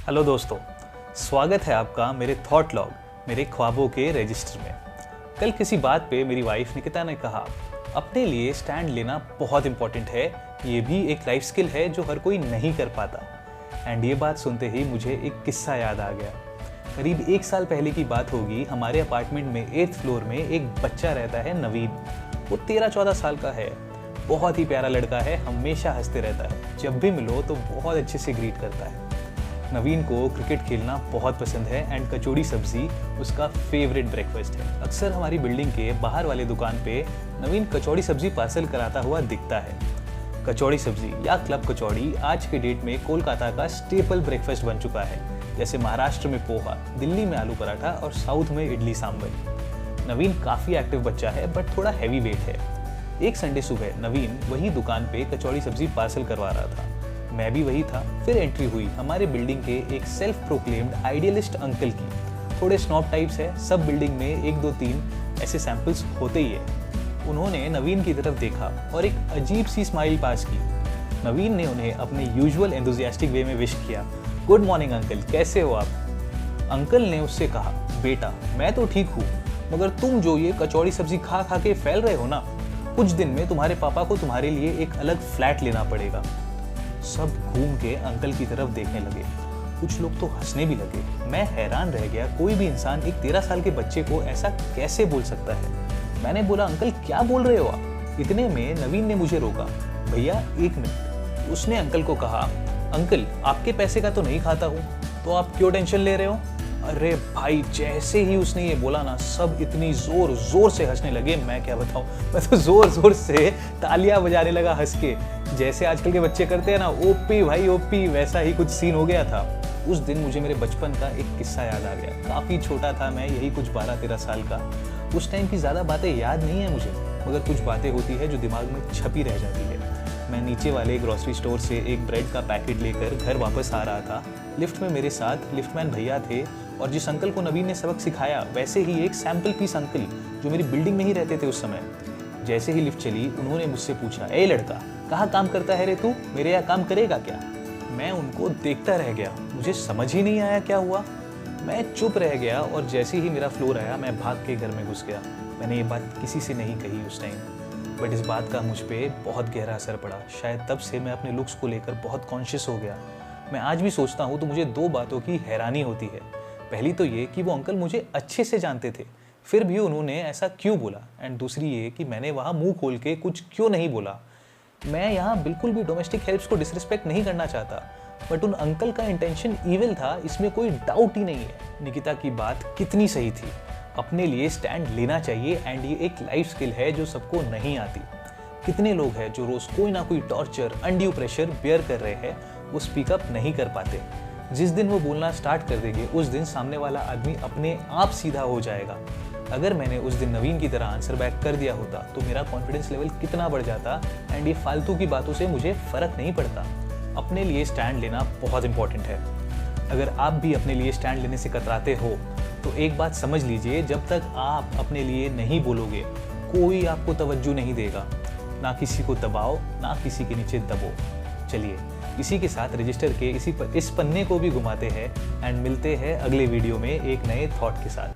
Hello दोस्तों, स्वागत है आपका मेरे थॉट लॉग, मेरे ख्वाबों के रजिस्टर में। कल किसी बात पे मेरी वाइफ निकिता ने कहा, अपने लिए स्टैंड लेना बहुत इंपॉर्टेंट है, ये भी एक लाइफ स्किल है जो हर कोई नहीं कर पाता। एंड ये बात सुनते ही मुझे एक किस्सा याद आ गया। करीब 1 साल पहले की बात होगी। हमारे अपार्टमेंट में 8th फ्लोर में एक बच्चा रहता है, नवीन। वो 13-14 साल का है, बहुत ही प्यारा लड़का है, हमेशा हंसते रहता है, जब भी मिलो तो बहुत अच्छे से ग्रीट करता है। नवीन को क्रिकेट खेलना बहुत पसंद है एंड कचौड़ी सब्जी उसका फेवरेट ब्रेकफास्ट है। अक्सर हमारी बिल्डिंग के बाहर वाले दुकान पे नवीन कचौड़ी सब्जी पार्सल कराता हुआ दिखता है। कचौड़ी सब्जी या क्लब कचौड़ी आज के डेट में कोलकाता का स्टेपल ब्रेकफास्ट बन चुका है, जैसे महाराष्ट्र में पोहा, दिल्ली में आलू पराठा और साउथ में इडली सांभर। नवीन काफ़ी एक्टिव बच्चा है बट थोड़ा हैवी वेट है। एक संडे सुबह नवीन वही दुकान पे कचौड़ी सब्जी पार्सल करवा रहा था। मैं भी वही था। फिर एंट्री हुई हमारे बिल्डिंग के एक सेल्फ प्रोक्लेम्ड आइडियलिस्ट अंकल की। थोड़े स्नॉब टाइप्स है, सब बिल्डिंग में 1-2-3 ऐसे सैंपल्स होते ही है। उन्होंने नवीन की तरफ देखा और एक अजीब सी स्माइल पास की। नवीन ने उन्हें अपने यूजुअल एंथुसियास्टिक वे में विश किया, गुड मॉर्निंग अंकल, कैसे हो आप। अंकल ने उससे कहा, बेटा मैं तो ठीक हूँ, मगर तुम जो ये कचौड़ी सब्जी खा खा के फैल रहे हो ना, कुछ दिन में तुम्हारे पापा को तुम्हारे लिए एक अलग फ्लैट लेना पड़ेगा। सब घूम के अंकल की तरफ देखने लगे। कुछ लोग तो हंसने भी लगे। मैं हैरान रह गया, कोई भी इंसान एक 13 साल के बच्चे को ऐसा कैसे बोल सकता है। मैंने बोला, अंकल क्या बोल रहे हो आप। इतने में नवीन ने मुझे रोका, भैया 1 मिनट। उसने अंकल को कहा, अंकल आपके पैसे का तो नहीं खाता हूँ, तो आप क्यों टेंशन ले रहे हो। अरे भाई, जैसे ही उसने ये बोला ना, सब इतनी जोर जोर से हंसने लगे, मैं क्या बताऊं। मैं तो जोर जोर से तालियां बजाने लगा हंस के, जैसे आजकल के बच्चे करते हैं ना, ओपी भाई ओपी, वैसा ही कुछ सीन हो गया था। उस दिन मुझे मेरे बचपन का एक किस्सा याद आ गया। काफ़ी छोटा था मैं, यही कुछ 12-13 साल का। उस टाइम की ज़्यादा बातें याद नहीं है मुझे, मगर कुछ बातें होती है जो दिमाग में छपी रह जाती है। मैं नीचे वाले ग्रॉसरी स्टोर से एक ब्रेड का पैकेट लेकर घर वापस आ रहा था। लिफ्ट में मेरे साथ लिफ्टमैन भैया थे, और जिस अंकल को नवीन ने सबक सिखाया, वैसे ही एक सैम्पल पीस अंकल जो मेरी बिल्डिंग में ही रहते थे उस समय। जैसे ही लिफ्ट चली, उन्होंने मुझसे पूछा, ए लड़का, कहाँ काम करता है रे तू, मेरे यहाँ काम करेगा क्या। मैं उनको देखता रह गया, मुझे समझ ही नहीं आया क्या हुआ। मैं चुप रह गया और जैसे ही मेरा फ्लोर आया, मैं भाग के घर में घुस गया। मैंने ये बात किसी से नहीं कही उस टाइम, बट इस बात का मुझ पर बहुत गहरा असर पड़ा। शायद तब से मैं अपने लुक्स को लेकर बहुत कॉन्शियस हो गया। मैं आज भी सोचता हूँ तो मुझे 2 बातों की हैरानी होती है। पहली तो ये कि वो अंकल मुझे अच्छे से जानते थे, फिर भी उन्होंने ऐसा क्यों बोला। एंड दूसरी ये कि मैंने वहाँ मुंह खोल के कुछ क्यों नहीं बोला। मैं यहाँ बिल्कुल भी डोमेस्टिक हेल्प्स को डिसरिस्पेक्ट नहीं करना चाहता, बट उन अंकल का इंटेंशन ईविल था, इसमें कोई डाउट ही नहीं है। निकिता की बात कितनी सही थी, अपने लिए स्टैंड लेना चाहिए एंड ये एक लाइफ स्किल है जो सबको नहीं आती। कितने लोग हैं जो रोज कोई ना कोई टॉर्चर, अनड्यू प्रेशर बेयर कर रहे हैं, वो स्पीकअप नहीं कर पाते। जिस दिन वो बोलना स्टार्ट कर देंगे, उस दिन सामने वाला आदमी अपने आप सीधा हो जाएगा। अगर मैंने उस दिन नवीन की तरह आंसर बैक कर दिया होता तो मेरा कॉन्फिडेंस लेवल कितना बढ़ जाता। एंड ये फालतू की बातों से मुझे फर्क नहीं पड़ता। अपने लिए स्टैंड लेना बहुत इंपॉर्टेंट है। अगर आप भी अपने लिए स्टैंड लेने से कतराते हो तो एक बात समझ लीजिए, जब तक आप अपने लिए नहीं बोलोगे, कोई आपको तवज्जो नहीं देगा। ना किसी को दबाओ, ना किसी के नीचे दबो। चलिए, इसी के साथ रजिस्टर के इस पन्ने को भी घुमाते हैं एंड मिलते हैं अगले वीडियो में एक नए थॉट के साथ।